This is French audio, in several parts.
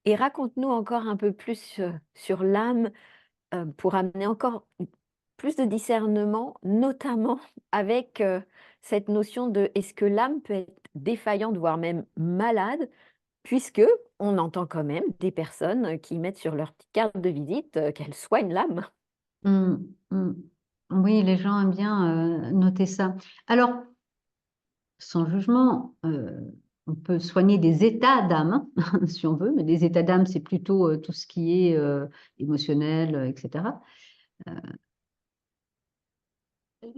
Et raconte-nous encore un peu plus, sur l'âme, pour amener encore plus de discernement, notamment avec, cette notion de est-ce que l'âme peut être défaillante, voire même malade? Puisque on entend quand même des personnes, qui mettent sur leur petite carte de visite, qu'elles soignent l'âme. Mm, mm. Oui, les gens aiment bien noter ça. Alors, sans jugement, on peut soigner des états d'âme, hein, si on veut, mais les états d'âme, c'est plutôt tout ce qui est émotionnel, etc. Euh,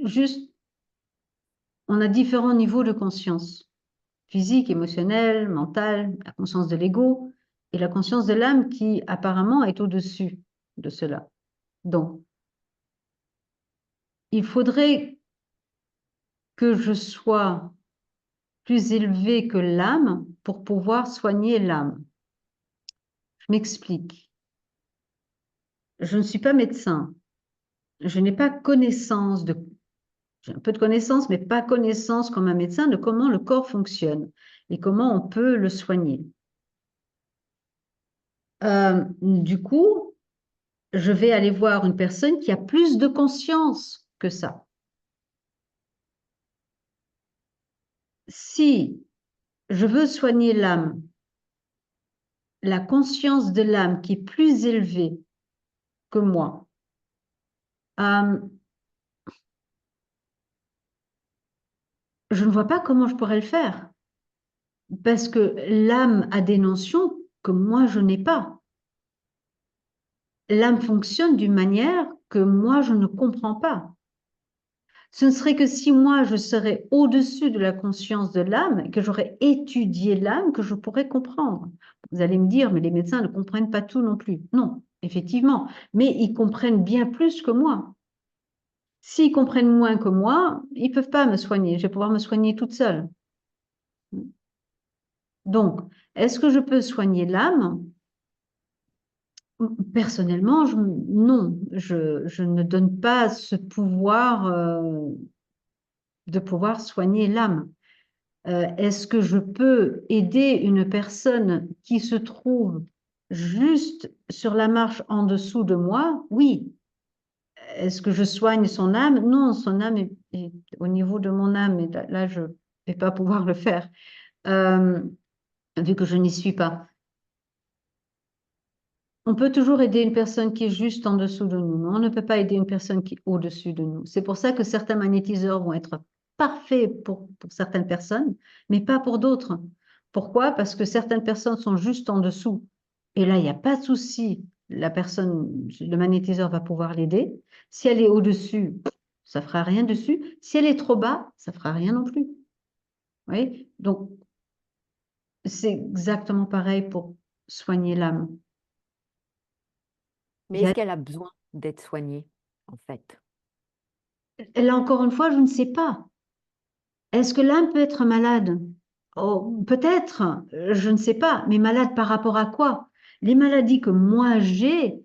Juste, on a différents niveaux de conscience, physique, émotionnelle, mentale, la conscience de l'ego et la conscience de l'âme qui apparemment est au-dessus de cela. Donc, il faudrait que je sois plus élevé que l'âme pour pouvoir soigner l'âme. Je m'explique. Je ne suis pas médecin. Je n'ai pas connaissance de, j'ai un peu de connaissance, mais pas connaissance comme un médecin de comment le corps fonctionne et comment on peut le soigner. Du coup, je vais aller voir une personne qui a plus de conscience que ça. Si je veux soigner l'âme, la conscience de l'âme qui est plus élevée que moi, euh, je ne vois pas comment je pourrais le faire parce que l'âme a des notions que moi je n'ai pas. L'âme fonctionne d'une manière que moi je ne comprends pas. Ce ne serait que si moi je serais au-dessus de la conscience de l'âme, que j'aurais étudié l'âme, que je pourrais comprendre. Vous allez me dire, mais les médecins ne comprennent pas tout non plus. Non, effectivement, mais ils comprennent bien plus que moi. S'ils comprennent moins que moi, ils ne peuvent pas me soigner. Je vais pouvoir me soigner toute seule. Donc, est-ce que je peux soigner l'âme? Personnellement, non, je ne donne pas ce pouvoir de pouvoir soigner l'âme. Est-ce que je peux aider une personne qui se trouve juste sur la marche en dessous de moi? Oui. Est-ce que je soigne son âme? Non, son âme est au niveau de mon âme, et là je ne vais pas pouvoir le faire, euh, vu que je n'y suis pas. On peut toujours aider une personne qui est juste en dessous de nous, mais on ne peut pas aider une personne qui est au-dessus de nous. C'est pour ça que certains magnétiseurs vont être parfaits pour certaines personnes, mais pas pour d'autres. Pourquoi? Parce que certaines personnes sont juste en dessous. Et là, il n'y a pas de souci. La personne, le magnétiseur va pouvoir l'aider. Si elle est au-dessus, ça ne fera rien dessus. Si elle est trop bas, ça ne fera rien non plus. Vous voyez? Donc, c'est exactement pareil pour soigner l'âme. Il Mais y est-ce a qu'elle a besoin d'être soignée, en fait? Là encore une fois, je ne sais pas. Est-ce que l'âme peut être malade? Oh, peut-être, je ne sais pas, mais malade par rapport à quoi? Les maladies que moi j'ai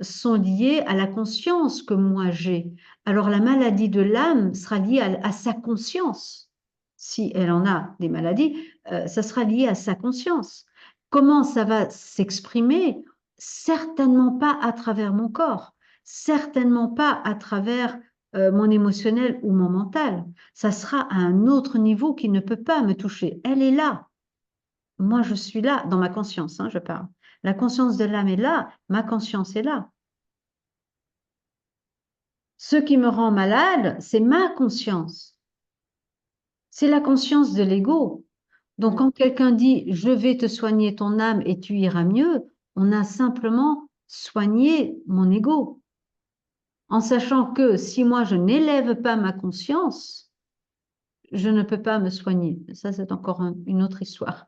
sont liées à la conscience que moi j'ai. Alors la maladie de l'âme sera liée à sa conscience. Si elle en a des maladies, ça sera lié à sa conscience. Comment ça va s'exprimer? Certainement pas à travers mon corps, certainement pas à travers mon émotionnel ou mon mental. Ça sera à un autre niveau qui ne peut pas me toucher. Elle est là. Moi, je suis là, dans ma conscience, hein, je parle. La conscience de l'âme est là, ma conscience est là. Ce qui me rend malade, c'est ma conscience. C'est la conscience de l'ego. Donc, Mmh. quand quelqu'un dit je vais te soigner ton âme et tu iras mieux, on a simplement soigné mon ego. En sachant que si moi je n'élève pas ma conscience, je ne peux pas me soigner. Ça, c'est encore une autre histoire.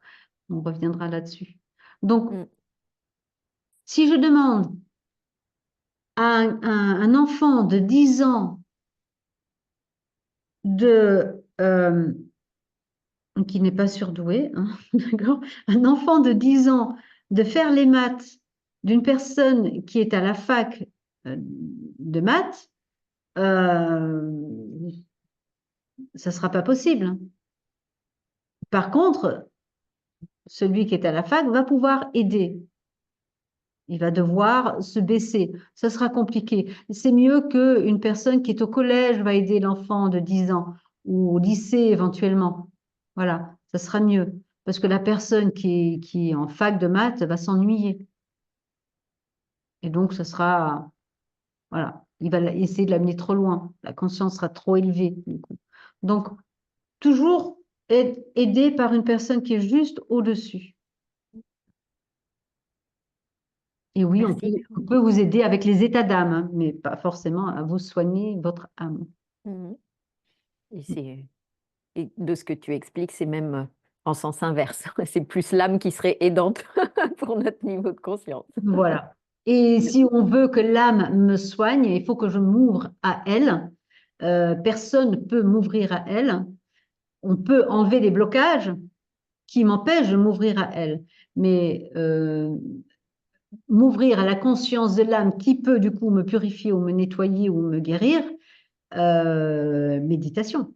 On reviendra là-dessus. Donc, Mmh. si je demande à un enfant de 10 ans qui n'est pas surdoué, hein, d'accord, un enfant de 10 ans de faire les maths d'une personne qui est à la fac de maths, euh, ça ne sera pas possible. Par contre, celui qui est à la fac va pouvoir aider. Il va devoir se baisser. Ça sera compliqué. C'est mieux qu'une personne qui est au collège va aider l'enfant de 10 ans ou au lycée éventuellement. Voilà, ça sera mieux. Parce que la personne qui est en fac de maths va s'ennuyer. Et donc, ce sera, voilà, il va essayer de l'amener trop loin. La conscience sera trop élevée, du coup. Donc, toujours être aidé par une personne qui est juste au-dessus. Et oui, Merci. on peut vous aider avec les états d'âme, hein, mais pas forcément à vous soigner votre âme. Mhm. Et de ce que tu expliques, c'est même en sens inverse. C'est plus l'âme qui serait aidante pour notre niveau de conscience. Voilà. Et si on veut que l'âme me soigne, il faut que je m'ouvre à elle. Personne ne peut m'ouvrir à elle. On peut enlever des blocages qui m'empêchent de m'ouvrir à elle. Mais m'ouvrir à la conscience de l'âme qui peut du coup me purifier ou me nettoyer ou me guérir, méditation.